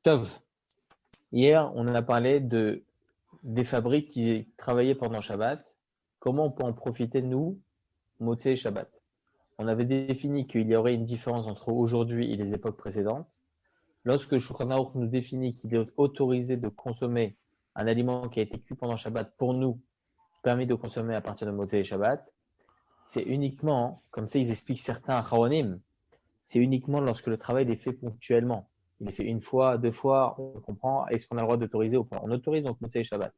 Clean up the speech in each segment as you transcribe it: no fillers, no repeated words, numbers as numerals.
Tov, hier, on a parlé des fabriques qui travaillaient pendant Shabbat. Comment on peut en profiter, nous, Motzei et Shabbat? On avait défini qu'il y aurait une différence entre aujourd'hui et les époques précédentes. Lorsque le Shulchan Aruch nous définit qu'il est autorisé de consommer un aliment qui a été cuit pendant Shabbat, pour nous, permis de consommer à partir de Motzei et Shabbat, c'est uniquement, comme ça ils expliquent certains Charonim, c'est uniquement lorsque le travail est fait ponctuellement. Il est fait une fois, deux fois, on comprend, est-ce qu'on a le droit d'autoriser ou pas? On autorise donc Motzei et Shabbat.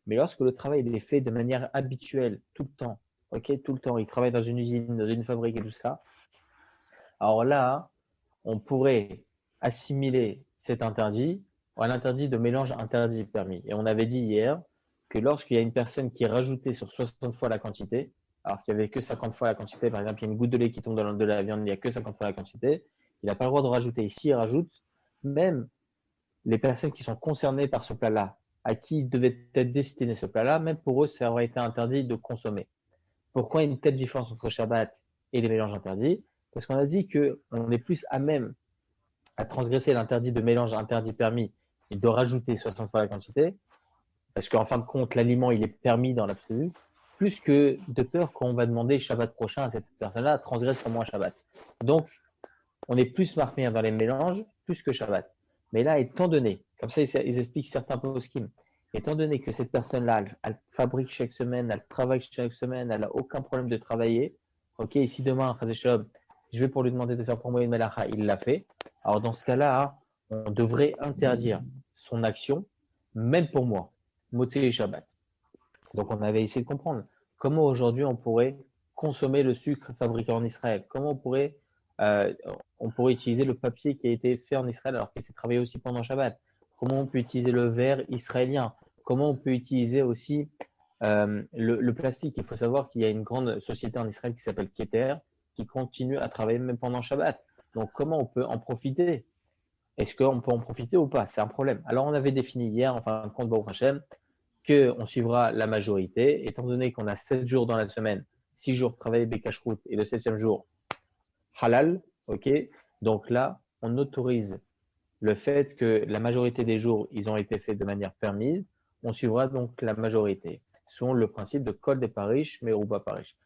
Mais lorsque le travail est fait de manière habituelle, tout le temps, ok, tout le temps, il travaille dans une usine, dans une fabrique et tout ça, alors là, on pourrait assimiler cet interdit à l'interdit de mélange interdit permis. Et on avait dit hier que lorsqu'il y a une personne qui est rajoutée sur 60 fois la quantité, alors qu'il n'y avait que 50 fois la quantité, par exemple, il y a une goutte de lait qui tombe dans de la viande, il n'y a que 50 fois la quantité, il n'a pas le droit de rajouter. Et s'il rajoute, même les personnes qui sont concernées par ce plat-là, à qui devait être destiné ce plat-là, même pour eux, ça aurait été interdit de consommer. Pourquoi une telle différence entre Shabbat et les mélanges interdits? Parce qu'on a dit qu'on est plus à même à transgresser l'interdit de mélange interdit permis et de rajouter 60 fois la quantité, parce qu'en fin de compte, l'aliment, il est permis dans l'absolu, plus que de peur qu'on va demander Shabbat prochain à cette personne-là, transgresse comme moi Shabbat. Donc, on est plus marqué dans les mélanges, plus que Shabbat. Mais là, étant donné, comme ça, ils expliquent certains poskim, étant donné que cette personne-là, elle fabrique chaque semaine, elle travaille chaque semaine, elle n'a aucun problème de travailler, ok, et si demain, je vais pour lui demander de faire pour moi une melacha, il l'a fait, alors dans ce cas-là, on devrait interdire son action, même pour moi, Motzei et Shabbat. Donc on avait essayé de comprendre comment aujourd'hui on pourrait consommer le sucre fabriqué en Israël, comment on pourrait utiliser le papier qui a été fait en Israël alors qu'il s'est travaillé aussi pendant Shabbat, comment on peut utiliser le verre israélien, comment on peut utiliser aussi le plastique. Il faut savoir qu'il y a une grande société en Israël qui s'appelle Keter qui continue à travailler même pendant Shabbat. Donc comment on peut en profiter? Est-ce qu'on peut en profiter ou pas? C'est un problème. Alors on avait défini hier, en fin de compte, Baruch Hashem, qu'on suivra la majorité, étant donné qu'on a 7 jours dans la semaine, 6 jours travaillés Bekashrout et le 7e jour halal, ok. Donc là, on autorise le fait que la majorité des jours, ils ont été faits de manière permise. On suivra donc la majorité, selon le principe de Kol des Parish, mais Rouba Parish.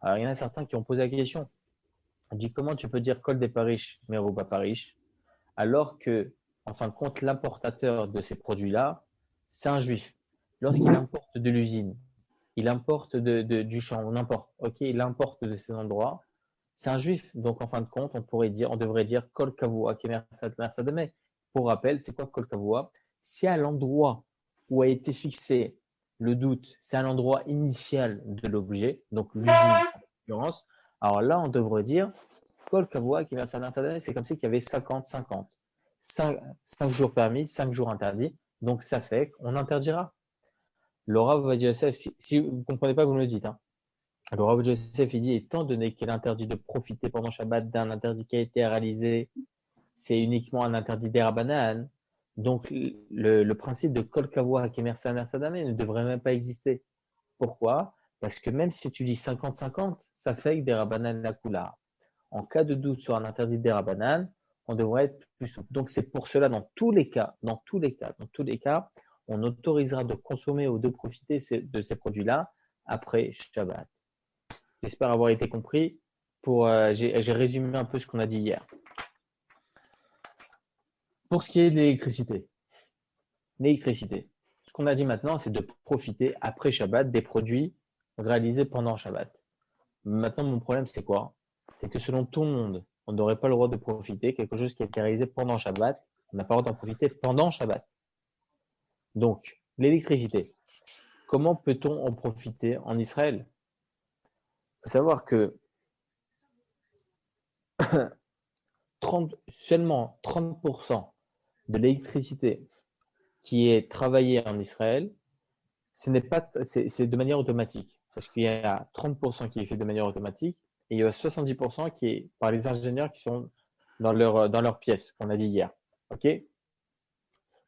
Alors, il y en a certains qui ont posé la question. On dit comment tu peux dire Kol des Parish, mais Rouba Parish, alors que, en fin de compte, l'importateur de ces produits-là, c'est un juif. Lorsqu'il importe de l'usine, il importe du champ, on importe, ok, il importe de ces endroits, c'est un juif. Donc, en fin de compte, on devrait dire Kol Kavua, Kemer Sadame. Pour rappel, c'est quoi Kol Kavua? C'est à l'endroit où a été fixé le doute, c'est à l'endroit initial de l'objet, donc l'usine en l'occurrence. Alors là, on devrait dire Kol Kavua, Kemer Sadame, c'est comme si il y avait 50-50. 5 jours permis, 5 jours interdits. Donc, ça fait qu'on interdira. Laura Ovadia Yosef, si vous ne comprenez pas, vous me le dites. Hein. Alors, Rav Joseph, il dit, étant donné qu'il est interdit de profiter pendant Shabbat d'un interdit qui a été réalisé, c'est uniquement un interdit d'Erabanan. Donc, le principe de Kol Kavua Kemer Sadame ne devrait même pas exister. Pourquoi? Parce que même si tu dis 50-50, ça fait que d'Erabanan la Kula. En cas de doute sur un interdit d'Erabanan, on devrait être plus souple. Donc, c'est pour cela, dans tous les cas, on autorisera de consommer ou de profiter de ces produits-là après Shabbat. J'espère avoir été compris. J'ai résumé un peu ce qu'on a dit hier. Pour ce qui est de l'électricité, ce qu'on a dit maintenant, c'est de profiter après Shabbat des produits réalisés pendant Shabbat. Maintenant, mon problème, c'est quoi? C'est que selon tout le monde, on n'aurait pas le droit de profiter quelque chose qui a été réalisé pendant Shabbat. On n'a pas le droit d'en profiter pendant Shabbat. Donc, l'électricité. Comment peut-on en profiter en Israël? Il faut savoir que seulement 30% de l'électricité qui est travaillée en Israël, c'est de manière automatique. Parce qu'il y a 30% qui est fait de manière automatique et il y a 70% qui est par les ingénieurs qui sont dans leur pièce, qu'on a dit hier. OK?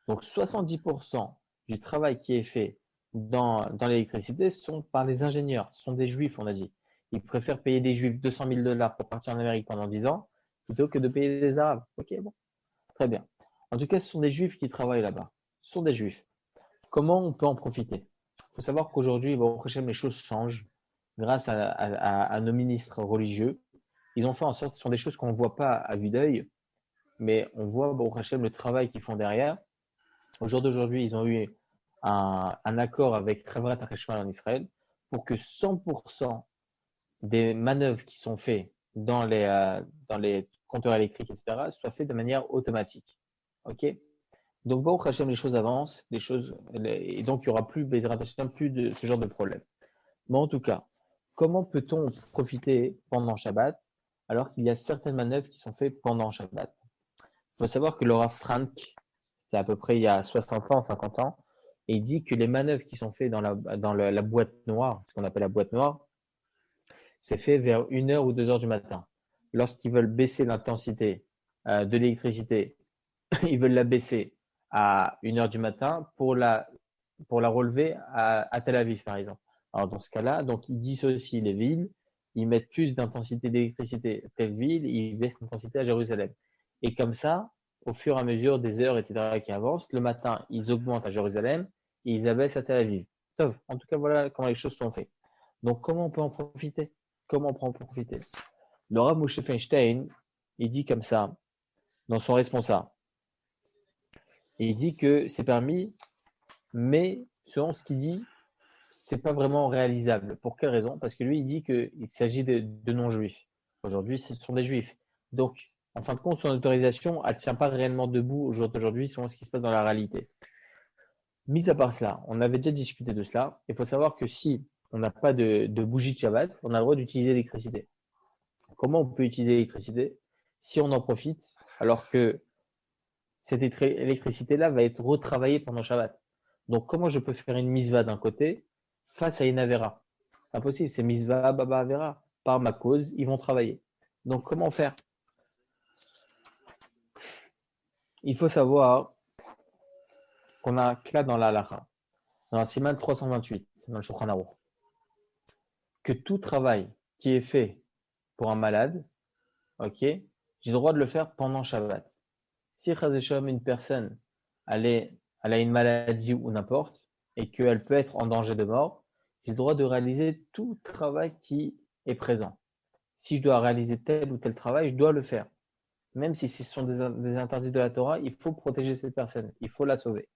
Donc 70% du travail qui est fait dans l'électricité sont par les ingénieurs, ce sont des juifs, on a dit. Ils préfèrent payer des juifs 200 000 $ pour partir en Amérique pendant 10 ans plutôt que de payer des arabes. Ok, bon, très bien. En tout cas, ce sont des juifs qui travaillent là-bas. Ce sont des juifs. Comment on peut en profiter? Il faut savoir qu'aujourd'hui, bon, les choses changent grâce à nos ministres religieux. Ils ont fait en sorte, ce sont des choses qu'on ne voit pas à vue d'œil, mais on voit, bon, le travail qu'ils font derrière. Au jour d'aujourd'hui, ils ont eu un accord avec Chevrat HaChashmal en Israël pour que 100% des manœuvres qui sont faites dans les compteurs électriques, etc., soient faites de manière automatique. OK? Donc, bon, Hachem, les choses avancent, et donc il n'y aura plus de ce genre de problème. Mais en tout cas, comment peut-on profiter pendant Shabbat alors qu'il y a certaines manœuvres qui sont faites pendant Shabbat? Il faut savoir que Laura Frank, c'est à peu près il y a 60 ans, 50 ans, et il dit que les manœuvres qui sont faites dans la boîte noire, ce qu'on appelle la boîte noire, c'est fait vers 1h ou 2h du matin. Lorsqu'ils veulent baisser l'intensité de l'électricité, ils veulent la baisser à 1h du matin pour la relever à Tel Aviv, par exemple. Alors, dans ce cas-là, donc, ils dissocient les villes, ils mettent plus d'intensité d'électricité à telle ville, ils baissent l'intensité à Jérusalem. Et comme ça, au fur et à mesure des heures, etc., qui avancent, le matin, ils augmentent à Jérusalem et ils abaissent à Tel Aviv. Sauf, en tout cas, voilà comment les choses sont faites. Donc, comment on peut en profiter? Comment on peut en profiter? Le Rav Moshe Feinstein, il dit comme ça, dans son responsable, il dit que c'est permis, mais selon ce qu'il dit, c'est pas vraiment réalisable. Pour quelle raison? Parce que lui, il dit qu'il s'agit de non-juifs. Aujourd'hui, ce sont des juifs. Donc, en fin de compte, son autorisation, elle ne tient pas réellement debout au jour d'aujourd'hui selon ce qui se passe dans la réalité. Mis à part cela, on avait déjà discuté de cela. Il faut savoir que si on n'a pas de bougie de Shabbat, on a le droit d'utiliser l'électricité. Comment on peut utiliser l'électricité? Si on en profite, alors que cette électricité-là va être retravaillée pendant Shabbat. Donc, comment je peux faire une misva d'un côté face à une avera? C'est impossible, c'est misva, baba, avera. Par ma cause, ils vont travailler. Donc, comment faire? Il faut savoir qu'on a là dans la halakha, dans la Siman 328, dans le Shulchan Aruch, que tout travail qui est fait pour un malade, ok, j'ai le droit de le faire pendant Shabbat. Si une personne elle a une maladie ou n'importe, et qu'elle peut être en danger de mort, j'ai le droit de réaliser tout travail qui est présent. Si je dois réaliser tel ou tel travail, je dois le faire. Même si ce sont des interdits de la Torah, il faut protéger cette personne, il faut la sauver.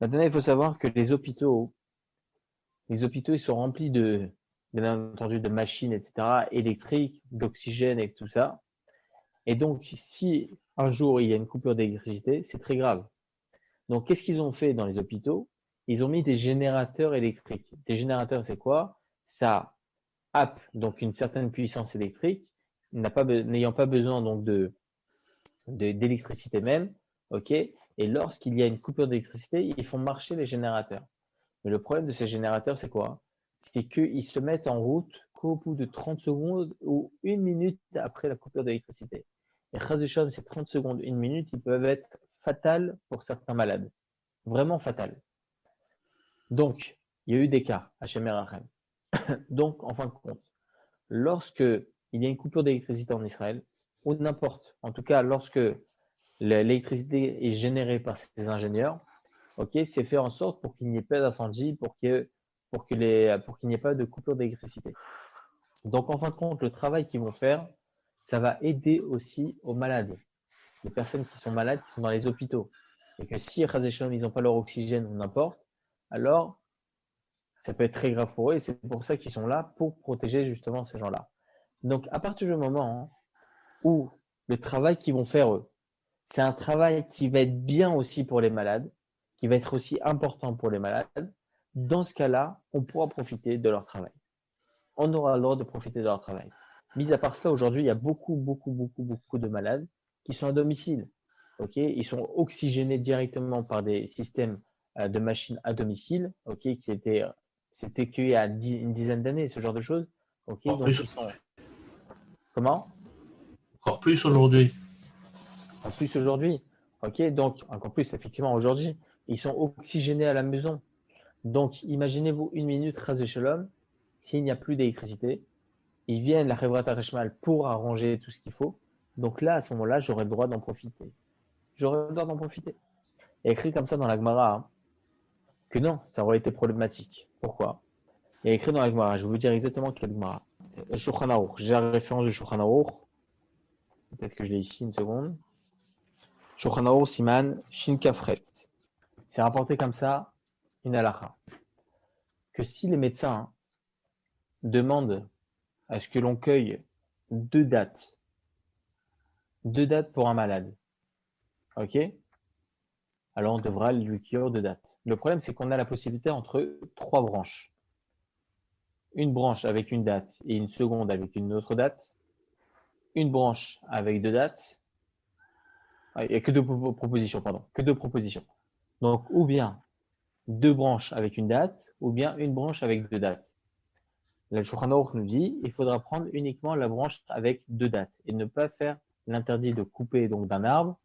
Maintenant, il faut savoir que les hôpitaux, ils sont remplis bien entendu, de machines, etc., électriques, d'oxygène et tout ça. Et donc, si un jour il y a une coupure d'électricité, c'est très grave. Donc, qu'est-ce qu'ils ont fait dans les hôpitaux? Ils ont mis des générateurs électriques. Des générateurs, c'est quoi? Ça happe donc une certaine puissance électrique, n'ayant pas besoin donc d'électricité même, ok? Et lorsqu'il y a une coupure d'électricité, ils font marcher les générateurs. Mais le problème de ces générateurs, c'est quoi? C'est qu'ils se mettent en route qu'au bout de 30 secondes ou 1 minute après la coupure d'électricité. Et Chazushan, ces 30 secondes, 1 minute, ils peuvent être fatales pour certains malades. Vraiment fatales. Donc, il y a eu des cas à Shemer. Donc, en fin de compte, lorsque il y a une coupure d'électricité en Israël, ou n'importe, en tout cas lorsque l'électricité est générée par ces ingénieurs, ok, c'est fait en sorte pour qu'il n'y ait pas d'incendie, pour qu'il n'y ait pas de coupure d'électricité. Donc en fin de compte, le travail qu'ils vont faire, ça va aider aussi aux malades, les personnes qui sont malades, qui sont dans les hôpitaux, et que si ils n'ont pas leur oxygène ou n'importe, alors ça peut être très grave pour eux, et c'est pour ça qu'ils sont là, pour protéger justement ces gens-là. Donc à partir du moment où le travail qu'ils vont faire eux, c'est un travail qui va être bien aussi pour les malades, qui va être aussi important pour les malades, dans ce cas-là, on pourra profiter de leur travail. On aura le droit de profiter de leur travail. Mis à part cela, aujourd'hui, il y a beaucoup de malades qui sont à domicile. Okay, ils sont oxygénés directement par des systèmes de machines à domicile, okay, c'était qu'il y a une dizaine d'années, ce genre de choses. Okay, Encore donc plus, ils sont... Comment? encore plus aujourd'hui. En plus aujourd'hui. Ok, donc encore plus effectivement aujourd'hui, ils sont oxygénés à la maison. Donc imaginez-vous 1 minute, Chas Shalom, s'il n'y a plus d'électricité, ils viennent la Chevrat HaChashmal pour arranger tout ce qu'il faut. Donc là, à ce moment-là, j'aurai le droit d'en profiter. j'aurais le droit d'en profiter. Il y a écrit comme ça dans la Gemara hein, que non, ça aurait été problématique. Pourquoi? Il y a écrit dans la Gemara, je vais vous dire exactement quelle Gemara. Shulchan Aruch, j'ai la référence du Shulchan Aruch. Peut-être que je l'ai ici une seconde. Shulchan Aruch Siman Shin Kafret. C'est rapporté comme ça, une halakha. Que si les médecins demandent à ce que l'on cueille deux dates pour un malade, ok? Alors on devra lui cueillir deux dates. Le problème, c'est qu'on a la possibilité entre trois branches. Une branche avec une date et une seconde avec une autre date. Une branche avec deux dates. Il n'y a que deux propositions, pardon. Que deux propositions. Donc, ou bien deux branches avec une date, ou bien une branche avec deux dates. Le Shulchan Aruch nous dit il faudra prendre uniquement la branche avec deux dates et ne pas faire l'interdit de couper donc d'un arbre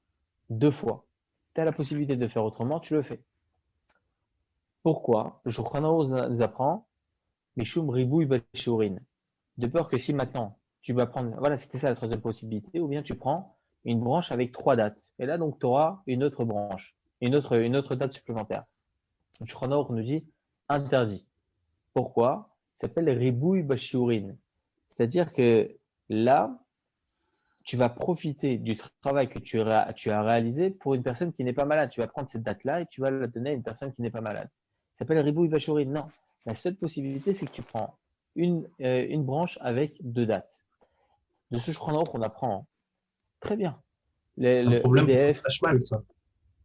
deux fois. Tu as la possibilité de faire autrement, tu le fais. Pourquoi? Le Shulchan Aruch nous apprend Mishum Ribouy Bashurin. De peur que si maintenant tu vas prendre, voilà, c'était ça la troisième possibilité, ou bien tu prends une branche avec trois dates. Et là, donc, tu auras une autre branche, une autre date supplémentaire. Le Shulchan Aruch nous dit interdit. Pourquoi? Ça s'appelle Ribouy Bashiurin. C'est-à-dire que là, tu vas profiter du travail que tu as réalisé pour une personne qui n'est pas malade. Tu vas prendre cette date-là et tu vas la donner à une personne qui n'est pas malade. Ça s'appelle Ribouy Bashiurin. Non. La seule possibilité, c'est que tu prends une branche avec deux dates. De ce Shulchan Aruch, on apprend très bien. Un problème pour EDF, mal, ça.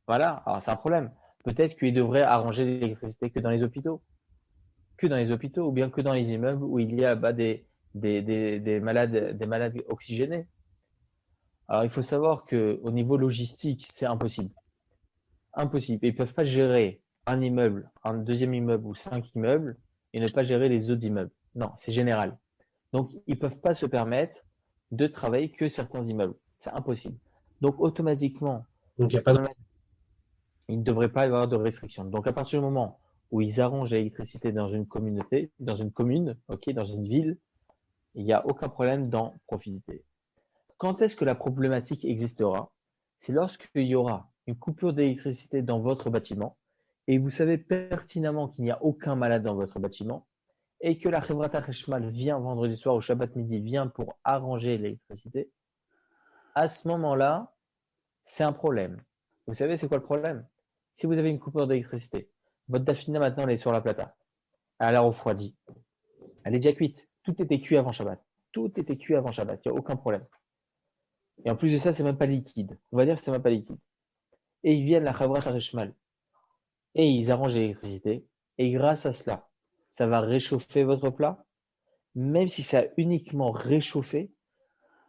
voilà, alors c'est un problème. Peut-être qu'il devrait arranger l'électricité que dans les hôpitaux. Que dans les hôpitaux ou bien que dans les immeubles où il y a des malades oxygénés. Alors, il faut savoir qu'au niveau logistique, c'est impossible. Impossible. Ils ne peuvent pas gérer un immeuble, un deuxième immeuble ou 5 immeubles et ne pas gérer les autres immeubles. Non, c'est général. Donc, ils ne peuvent pas se permettre de travailler que certains immeubles. C'est impossible. Donc, automatiquement, Donc, il n'y a pas de... il ne devrait pas y avoir de restrictions. Donc, à partir du moment où ils arrangent l'électricité dans une communauté, dans une commune, okay, dans une ville, il n'y a aucun problème d'en profiter. Quand est-ce que la problématique existera? C'est lorsqu'il y aura une coupure d'électricité dans votre bâtiment et vous savez pertinemment qu'il n'y a aucun malade dans votre bâtiment et que la Chevrat HaCheshmal vient vendredi soir ou Shabbat midi, vient pour arranger l'électricité. À ce moment-là, c'est un problème. Vous savez, c'est quoi le problème? Si vous avez une coupure d'électricité, votre dafina maintenant elle est sur la plata, elle a refroidi, elle est déjà cuite, tout était cuit avant Shabbat. Tout était cuit avant Shabbat, il n'y a aucun problème. Et en plus de ça, c'est même pas liquide. On va dire que c'est même pas liquide. Et ils viennent la Chavrat Harishmal et ils arrangent l'électricité. Et grâce à cela, ça va réchauffer votre plat. Même si ça a uniquement réchauffé,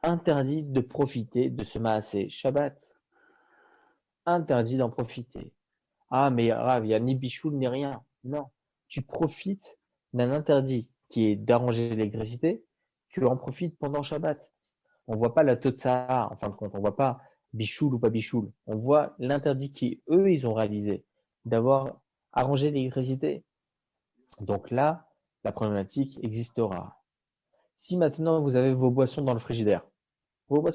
interdit de profiter de ce maasé Shabbat. Interdit d'en profiter. Ah, mais Rav, il n'y a ni bichoul ni rien. Non. Tu profites d'un interdit qui est d'arranger l'électricité. Tu en profites pendant Shabbat. On ne voit pas la Totsaha, en fin de compte. On ne voit pas bichoul ou pas bichoul. On voit l'interdit qui, eux, ils ont réalisé d'avoir arrangé l'électricité. Donc là, la problématique existera. Si maintenant vous avez vos boissons dans le frigidaire, on va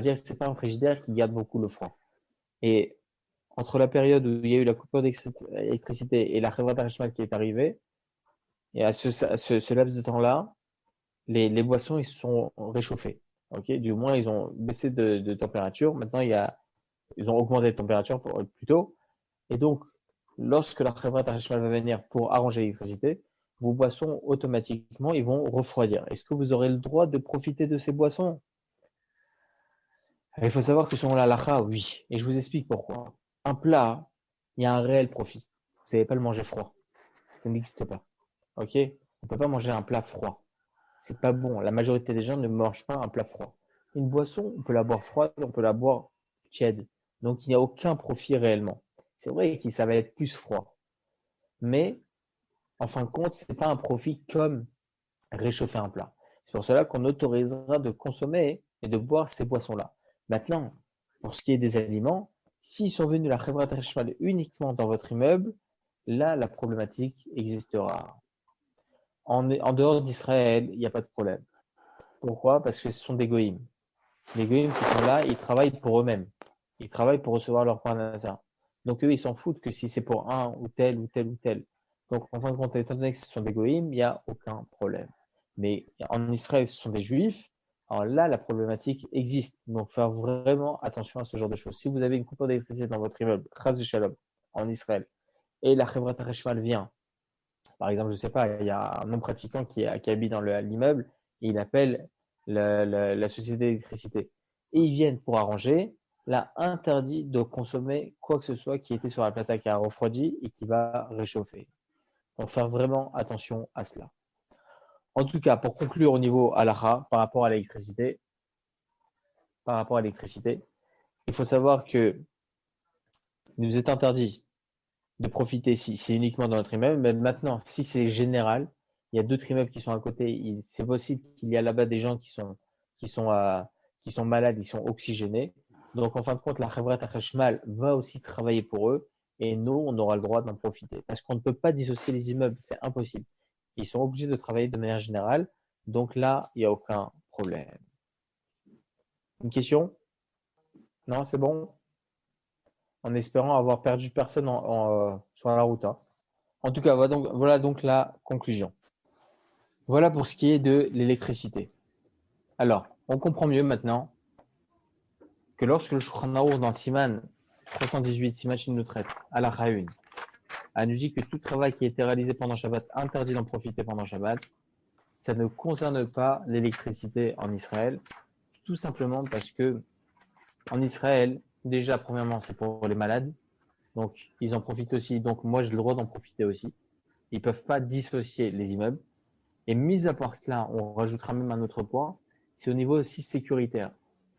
dire que ce n'est pas un frigidaire qui garde beaucoup le froid. Et entre la période où il y a eu la coupure d'électricité et la Chevrat HaCheshmal qui est arrivée, et à ce laps de temps-là, les boissons ils sont réchauffées. Okay, du moins, ils ont baissé de température. Maintenant, ils ont augmenté de température plutôt. Et donc, lorsque la Chevrat HaCheshmal va venir pour arranger l'électricité, vos boissons, automatiquement, ils vont refroidir. Est-ce que vous aurez le droit de profiter de ces boissons? Il faut savoir que selon la halakha, oui. Et je vous explique pourquoi. Un plat, il y a un réel profit. Vous n'allez pas le manger froid. Ça n'existe pas. Ok? On ne peut pas manger un plat froid. C'est pas bon. La majorité des gens ne mangent pas un plat froid. Une boisson, on peut la boire froide, on peut la boire tiède. Donc, il n'y a aucun profit réellement. C'est vrai que ça va être plus froid. Mais, en fin de compte, ce n'est pas un profit comme réchauffer un plat. C'est pour cela qu'on autorisera de consommer et de boire ces boissons-là. Maintenant, pour ce qui est des aliments, s'ils sont venus la Chevrat HaCheshmal uniquement dans votre immeuble, là, la problématique existera. En dehors d'Israël, il n'y a pas de problème. Pourquoi? Parce que ce sont des goïms. Les goïms qui sont là, ils travaillent pour eux-mêmes. Ils travaillent pour recevoir leur parnassa. Donc eux, ils s'en foutent que si c'est pour un ou tel ou tel ou tel. Donc en fin de compte, étant donné que ce sont des goïms, il n'y a aucun problème. Mais en Israël, ce sont des juifs. Alors là, la problématique existe. Donc faire vraiment attention à ce genre de choses. Si vous avez une coupure d'électricité dans votre immeuble, Chas Shalom, en Israël, et la Chevrat HaChishmal vient, par exemple, je ne sais pas, il y a un non-pratiquant qui habite dans l'immeuble et il appelle la société d'électricité. Et ils viennent pour arranger, là, interdit de consommer quoi que ce soit qui était sur la plate qui a refroidi et qui va réchauffer. Donc, faire vraiment attention à cela. En tout cas, pour conclure au niveau halakha, par rapport à l'électricité, il faut savoir que il nous est interdit de profiter si c'est uniquement dans notre immeuble, mais maintenant, si c'est général, il y a d'autres immeubles qui sont à côté. C'est possible qu'il y a là-bas des gens qui sont malades, ils sont oxygénés. Donc, en fin de compte, la Chevrat HaChishmal va aussi travailler pour eux et nous, on aura le droit d'en profiter. Parce qu'on ne peut pas dissocier les immeubles, c'est impossible. Ils sont obligés de travailler de manière générale. Donc là, il n'y a aucun problème. Une question? Non, c'est bon? En espérant avoir perdu personne sur la route. Hein. En tout cas, voilà donc la conclusion. Voilà pour ce qui est de l'électricité. Alors, on comprend mieux maintenant que lorsque le Shulchan Aruch dans Siman 318, Siman Shin Nutret, à la Chayoun, a nous dit que tout travail qui a été réalisé pendant Shabbat, interdit d'en profiter pendant Shabbat, ça ne concerne pas l'électricité en Israël, tout simplement parce que en Israël, déjà, premièrement, c'est pour les malades, donc ils en profitent aussi, donc moi j'ai le droit d'en profiter aussi. Ils ne peuvent pas dissocier les immeubles. Et mis à part cela, on rajoutera même un autre point, c'est au niveau aussi sécuritaire.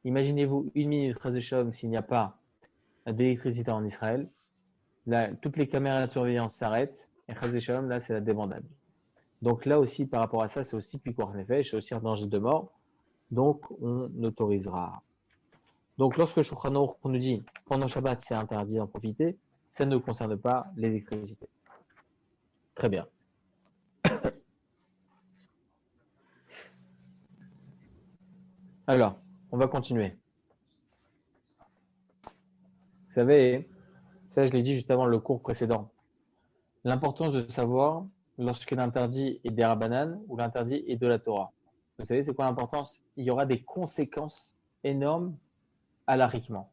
Imaginez-vous une minute Chazé s'il n'y a pas d'électricité en Israël. Là, toutes les caméras de surveillance s'arrêtent et Chazé là, c'est la débandade. Donc là aussi, par rapport à ça, c'est aussi Pikuach Nefesh, c'est aussi un danger de mort. Donc, on autorisera. Donc, lorsque Shulchan Aruch nous dit pendant Shabbat, c'est interdit d'en profiter, ça ne concerne pas l'électricité. Très bien. Alors, on va continuer. Vous savez, ça je l'ai dit juste avant le cours précédent, l'importance de savoir lorsque l'interdit est des Rabbanan ou l'interdit est de la Torah. Vous savez, c'est quoi l'importance? Il y aura des conséquences énormes halakhiquement.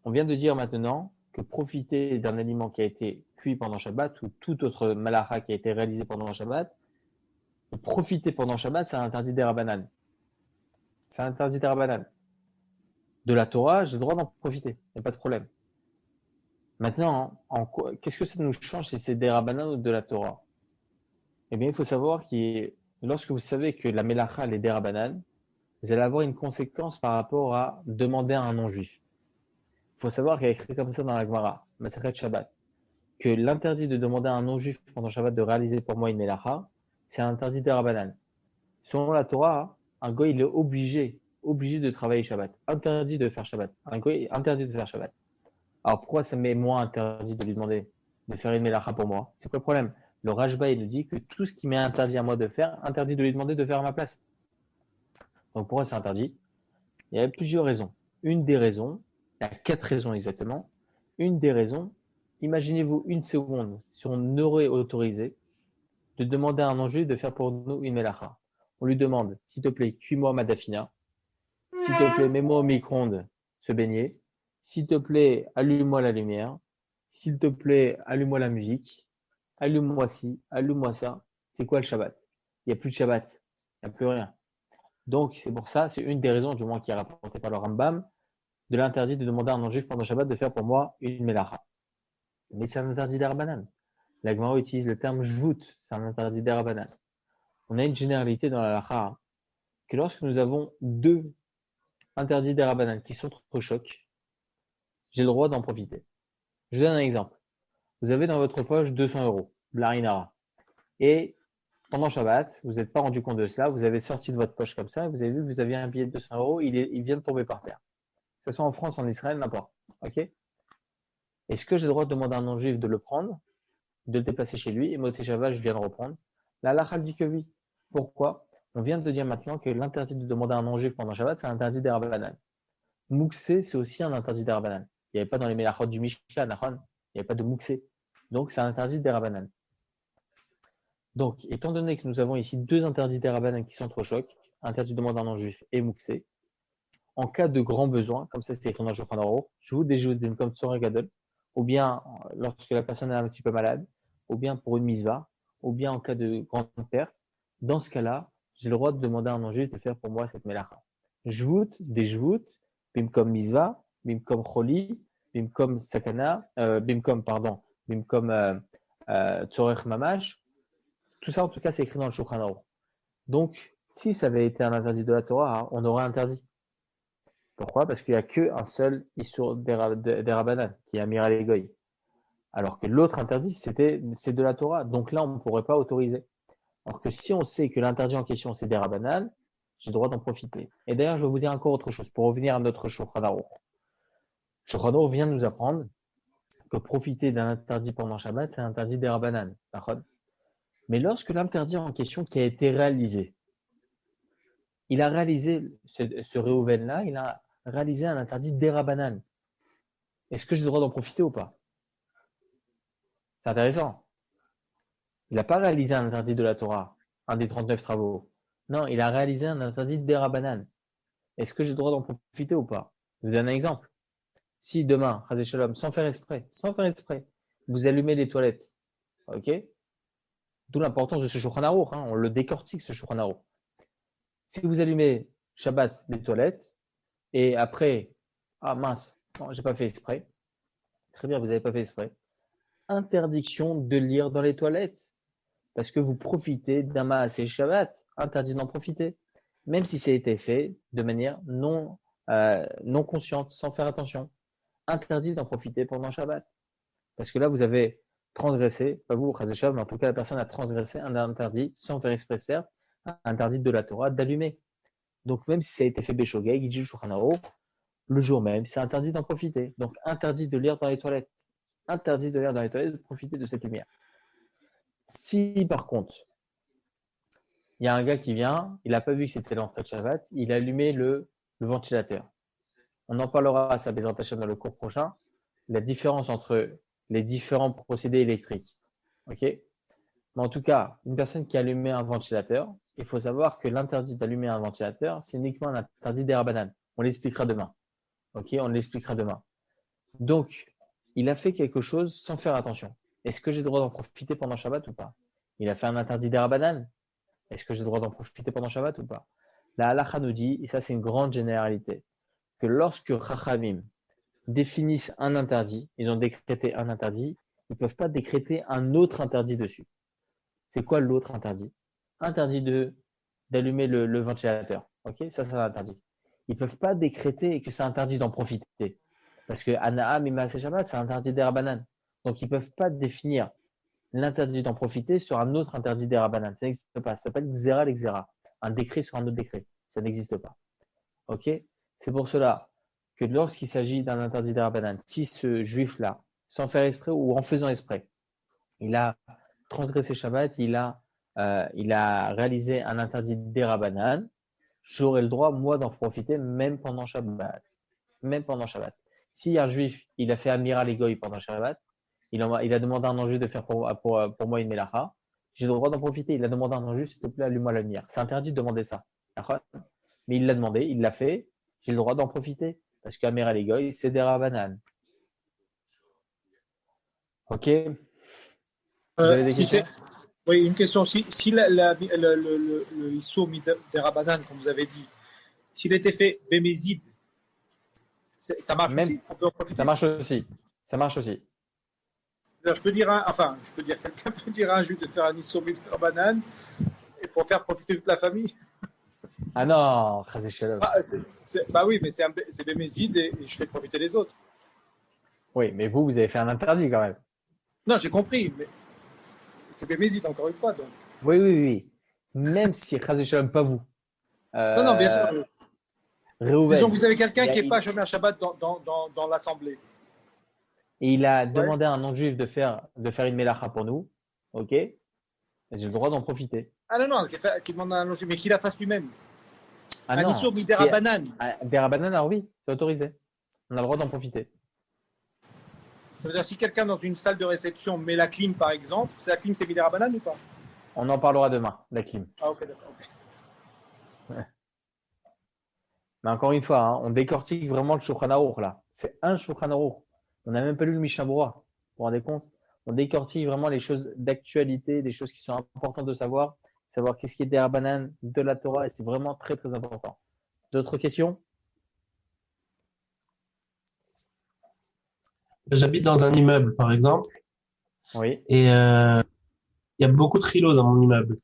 On vient de dire maintenant que profiter d'un aliment qui a été cuit pendant Shabbat ou tout autre malacha qui a été réalisé pendant Shabbat, profiter pendant Shabbat, c'est un interdit des Rabbanan. C'est un interdit des Rabbanan. De la Torah, j'ai le droit d'en profiter, il n'y a pas de problème. Maintenant, qu'est-ce que ça nous change si c'est des Rabbanan ou de la Torah? Eh bien, il faut savoir que lorsque vous savez que la Melacha est des Rabbanan, vous allez avoir une conséquence par rapport à demander à un non-juif. Il faut savoir qu'il y a écrit comme ça dans la Gemara, Masechet Shabbat, que l'interdit de demander à un non-juif pendant Shabbat de réaliser pour moi une Melacha, c'est un interdit des Rabbanan. Selon la Torah, un goy il est obligé de travailler Shabbat, interdit de faire Shabbat. Un goy est interdit de faire Shabbat. Alors pourquoi ça m'est moi interdit de lui demander de faire une Melacha pour moi? C'est quoi le problème? Le Rajba, il nous dit que tout ce qui m'est interdit à moi de faire, interdit de lui demander de faire à ma place. Donc pourquoi c'est interdit? Il y a plusieurs raisons. Une des raisons, il y a 4 raisons exactement. Une des raisons, imaginez-vous une seconde, si on aurait autorisé de demander à un non-juif de faire pour nous une Melacha. On lui demande, s'il te plaît, cuis-moi ma dafina. S'il te plaît, mets-moi au micro-ondes se baigner. S'il te plaît, allume-moi la lumière. S'il te plaît, allume-moi la musique. Allume-moi ci, allume-moi ça. C'est quoi le Shabbat? Il n'y a plus de Shabbat. Il n'y a plus rien. Donc, c'est pour ça, c'est une des raisons, du moins qui est rapportée par le Rambam, de l'interdit de demander à un non-juif pendant Shabbat de faire pour moi une melacha. Mais c'est un interdit d'Arabanan. La Gemara utilise le terme jvout, c'est un interdit d'Arabanan. On a une généralité dans la lacha que lorsque nous avons 2 interdits d'Arabanan qui sont trop chocs, j'ai le droit d'en profiter. Je vous donne un exemple. Vous avez dans votre poche 200 €, Blarinara. Et pendant Shabbat, vous n'êtes pas rendu compte de cela, vous avez sorti de votre poche comme ça, vous avez vu que vous aviez un billet de 200 €, il vient de tomber par terre. Que ce soit en France, en Israël, n'importe. Ok? Est-ce que j'ai le droit de demander à un non-juif de le prendre, de le déplacer chez lui, et Moté Shabbat, je viens le reprendre? La halakha dit que oui. Pourquoi? On vient de dire maintenant que l'interdit de demander à un non-juif pendant Shabbat, c'est interdit des Rabbanan. Mouxé, c'est aussi un interdit d'Erabanan. Il n'y avait pas dans les Melachot du Mishnah, il n'y avait pas de Mouxé. Donc, c'est un interdit d'Erabanan. Donc, étant donné que nous avons ici deux interdits d'Erabanan qui s'entrechoquent, interdit de demander un non-juif et Mouxé, en cas de grand besoin, comme ça c'est écrit dans le Shulchan Aruch, je vous déjoute d'une comme Tzorah Gadol, ou bien lorsque la personne est un petit peu malade, ou bien pour une misva, ou bien en cas de grande perte, dans ce cas-là, j'ai le droit de demander à un non-juif de faire pour moi cette melacha. Jvout, des jvout, bim comme misva, bim comme choli, bim comme sakana, bim comme tzorech mamash. Tout ça en tout cas c'est écrit dans le Shulchan Aruch. Donc si ça avait été un interdit de la Torah, on aurait interdit. Pourquoi? Parce qu'il n'y a qu'un seul Issur d'Erabanan, qui est Amir al-Egoï. Alors que l'autre interdit, c'est de la Torah. Donc là, on ne pourrait pas autoriser. Alors que si on sait que l'interdit en question, c'est d'Erabanan, j'ai le droit d'en profiter. Et d'ailleurs, je vais vous dire encore autre chose, pour revenir à notre Shulchan Aruch. Shulchan Aruch vient de nous apprendre que profiter d'un interdit pendant Shabbat, c'est un interdit d'Erabanan. Mais lorsque l'interdit en question qui a été réalisé, il a réalisé, ce Réhouven-là, il a réalisé un interdit d'Erabanan. Est-ce que j'ai le droit d'en profiter ou pas? C'est intéressant. Il n'a pas réalisé un interdit de la Torah, un des 39 travaux. Non, il a réalisé un interdit d'Erabanan. Est-ce que j'ai le droit d'en profiter ou pas? Je vous donne un exemple. Si demain, Chazé Shalom, sans faire exprès, vous allumez les toilettes, ok? D'où l'importance de ce Shulchan Aruch, on le décortique ce Shulchan Aruch. Si vous allumez Shabbat les toilettes, et après, ah mince, non, j'ai pas fait exprès. Très bien, vous n'avez pas fait exprès. Interdiction de lire dans les toilettes. Parce que vous profitez d'un Maaseh Shabbat. Interdit d'en profiter. Même si ça a été fait de manière non consciente, sans faire attention. Interdit d'en profiter pendant Shabbat. Parce que là, vous avez transgressé, pas vous, Chazé Shalom, mais en tout cas, la personne a transgressé un interdit, sans faire exprès certes, un interdit de la Torah d'allumer. Donc, même si ça a été fait Béchogeg, il dit Shulchan Aruch, le jour même, c'est interdit d'en profiter. Donc, interdit de lire dans les toilettes. Interdit de lire dans les toilettes, de profiter de cette lumière. Si, par contre, il y a un gars qui vient, il n'a pas vu que c'était l'entrée de Shabbat, il a allumé le ventilateur. On en parlera à sa Bezrat Hashem dans le cours prochain, la différence entre les différents procédés électriques. Ok? Mais en tout cas, une personne qui a allumé un ventilateur, il faut savoir que l'interdit d'allumer un ventilateur, c'est uniquement un interdit d'Erabanan. On l'expliquera demain. Ok? On l'expliquera demain. Donc, il a fait quelque chose sans faire attention. Est-ce que j'ai le droit d'en profiter pendant Shabbat ou pas? Il a fait un interdit d'Erabanan. Est-ce que j'ai le droit d'en profiter pendant Shabbat ou pas? La halakha nous dit, et ça c'est une grande généralité, que lorsque Chachamim définissent un interdit, ils ont décrété un interdit, ils ne peuvent pas décréter un autre interdit dessus. C'est quoi l'autre interdit? Interdit d'allumer le ventilateur. Ok? Ça c'est un interdit. Ils ne peuvent pas décréter que c'est interdit d'en profiter. Parce que Ana'a Mima Shabbat, c'est interdit d'Erabanan. Donc ils ne peuvent pas définir l'interdit d'en profiter sur un autre interdit d'Erabanan. Ça n'existe pas. Ça s'appelle Xera l'Exera. Un décret sur un autre décret. Ça n'existe pas. Ok? C'est pour cela que lorsqu'il s'agit d'un interdit d'Erabanan, si ce juif-là, sans faire exprès ou en faisant exprès, il a transgressé Shabbat, il a réalisé un interdit d'Erabanan, j'aurai le droit, moi, d'en profiter même pendant Shabbat. Même pendant Shabbat. Si un juif, il a fait Amiral Egoï pendant Shabbat, il a demandé à un non-juif de faire pour moi une melacha, j'ai le droit d'en profiter. Il a demandé à un non-juif, s'il te plaît, allume-moi la lumière. C'est interdit de demander ça. Mais il l'a demandé, il l'a fait, j'ai le droit d'en profiter. Parce qu'Amiral Egoï, c'est des rabanan. Ok? Vous avez des questions? Oui, une question. Si le Issou des rabanan, comme vous avez dit, s'il était fait bémézid, ça marche aussi? On peut en profiter? Ça marche aussi. Ça marche aussi. Je peux dire, quelqu'un peut dire à un juif de faire un Issou des rabanan et pour faire profiter toute la famille? Ah non, Chazé Shalom. Bah oui, mais c'est bémézid et je fais profiter les autres. Oui, mais vous avez fait un interdit quand même. Non, j'ai compris, mais c'est bémézid encore une fois. Donc. Oui. Même si Chazé Shalom, pas vous. Non, bien sûr. Réhouven, disons que vous avez quelqu'un qui n'est pas Shomer Shabbat dans l'assemblée. Et il a demandé à un non-juif de faire une melacha pour nous. Ok? J'ai le droit d'en profiter. Ah non, qui demande à un non-juif, mais qu'il la fasse lui-même. Ah Un non. Issour Miderabanan. Des rabananes, alors oui, c'est autorisé. On a le droit d'en profiter. Ça veut dire si quelqu'un dans une salle de réception met la clim, par exemple, la clim, c'est Miderabanan ou pas? On en parlera demain, la clim. Ah, ok, d'accord. Ok. Mais encore une fois, hein, on décortique vraiment le Shulchan Aruch là. C'est un Shulchan Aruch. On n'a même pas lu le Mishnah Berurah. Vous vous rendez compte? On décortique vraiment les choses d'actualité, des choses qui sont importantes de savoir qu'est-ce qui est des Rabbanan, de la Torah, et c'est vraiment très très important. D'autres questions? J'habite dans un immeuble, par exemple, Oui. et il y a beaucoup de rideaux dans mon immeuble.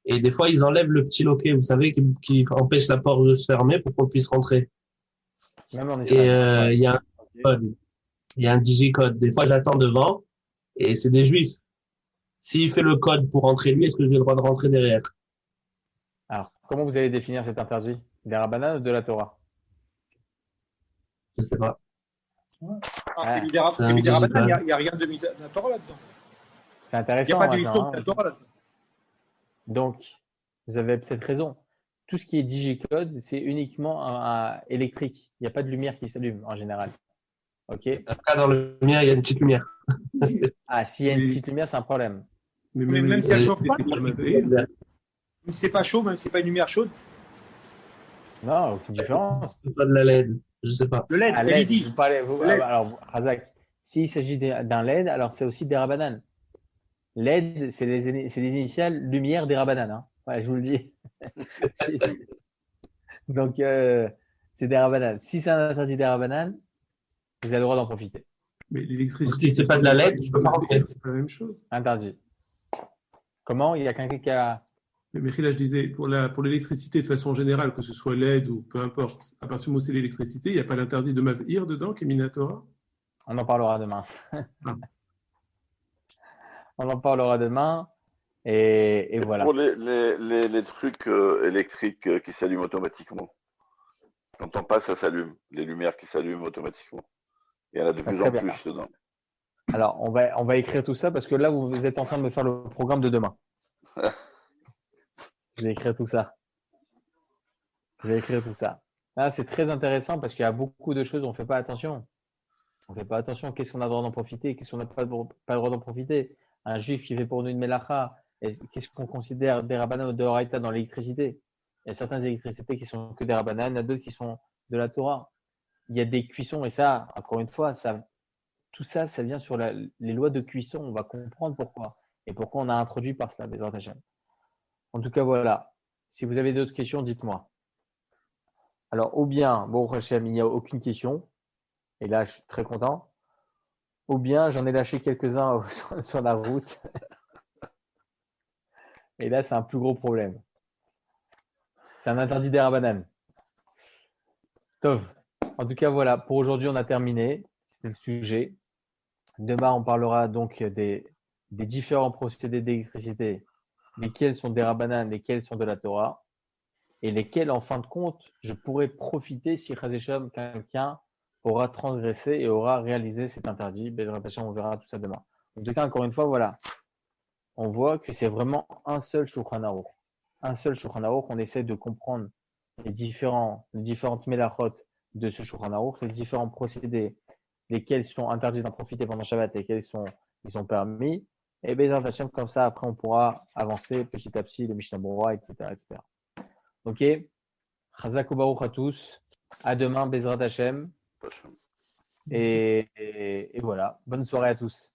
Et des fois, ils enlèvent le petit loquet, vous savez, qui empêche la porte de se fermer pour qu'on puisse rentrer. Même en Et Israël. il y a un code, il y a un digicode. Des fois, j'attends devant et c'est des juifs. S'il fait le code pour rentrer lui, est-ce que j'ai le droit de rentrer derrière? Alors, comment vous allez définir cet interdit? Des Rabbanan ou de la Torah? Je sais pas. Ah, Ouais. c'est Miderabanan, il n'y a rien de Miderabanan là-dedans. C'est Il n'y a intéressant pas de maintenant, Issour hein. Miderabanan là-dedans. Donc, vous avez peut-être raison. Tout ce qui est digicode, c'est uniquement électrique. Il n'y a pas de lumière qui s'allume en général. OK? Après, dans le mien, il y a une petite lumière. Ah, s'il y a une Oui. petite lumière, c'est un problème. Mais Mais même si elle chauffe pas, pas même si c'est pas chaud, même si c'est pas une lumière chaude, Non, aucune différence. C'est pas de la LED. Je sais pas. le LED, À LED, LED. vous parlez, LED. alors, Razak, s'il s'agit d'un LED, alors c'est aussi des Rabbanan. LED, c'est les initiales lumière des Rabbanan. Hein. Voilà, je vous le dis. Donc, c'est des Rabbanan. Si c'est un interdit des Rabbanan, vous avez le droit d'en profiter. Mais Donc, l'électricité, si c'est pas de la LED, je peux pas rentrer. c'est pas la même chose. Interdit. Comment? Il y a quelqu'un qui a. Mais là, je disais, pour l'électricité de façon générale, que ce soit LED ou peu importe, à partir du moment où c'est l'électricité, il n'y a pas l'interdit de Mavir dedans, qui est Minatora? On en parlera demain. Ah. On en parlera demain. Et voilà. Pour les trucs électriques qui s'allument automatiquement. Quand on passe, ça s'allume. Les lumières qui s'allument automatiquement. Il y en a de plus Très en bien. plus dedans. Alors, on va écrire tout ça parce que là, vous êtes en train de me faire le programme de demain. Je vais écrire tout ça. Là, c'est très intéressant parce qu'il y a beaucoup de choses, on ne fait pas attention. On ne fait pas attention. Qu'est-ce qu'on a le droit d'en profiter? Qu'est-ce qu'on n'a pas le droit d'en profiter? Un juif qui fait pour nous une melacha, qu'est-ce qu'on considère des rabbanan ou de Horaïta dans l'électricité? Il y a certaines électricités qui sont que des rabbanan, il y en a d'autres qui sont de la Torah. Il y a des cuissons et ça, encore une fois, tout ça, ça vient sur les lois de cuisson. On va comprendre pourquoi et pourquoi on a introduit par cela, Bezrat Hashem. En tout cas, voilà. Si vous avez d'autres questions, dites-moi. Alors, ou bien, bon, Hashem, il n'y a aucune question. Et là, je suis très content. Ou bien, j'en ai lâché quelques-uns sur la route. Et là, c'est un plus gros problème. C'est un interdit des Rabbanan. Tov. En tout cas, voilà. Pour aujourd'hui, on a terminé. C'était le sujet. Demain, on parlera donc des différents procédés d'électricité, lesquels sont des Rabbanan, lesquels sont de la Torah, et lesquels, en fin de compte, je pourrais profiter si Chazécham, quelqu'un aura transgressé et aura réalisé cet interdit. Bezrat Hashem, on verra tout ça demain. En tout cas, encore une fois, voilà. On voit que c'est vraiment un seul Shulchan Aruch. Un seul Shulchan Aruch. On essaie de comprendre les différentes mélachot de ce Shulchan Aruch, les différents procédés, lesquels sont interdits d'en profiter pendant Shabbat et lesquels ils sont permis. Et Bezrat Hashem, comme ça, après, on pourra avancer petit à petit, le Mishnah Berurah, etc., etc. Ok? Chazak u'baruch à tous. À demain, Bezrat Hashem. Et voilà. Bonne soirée à tous.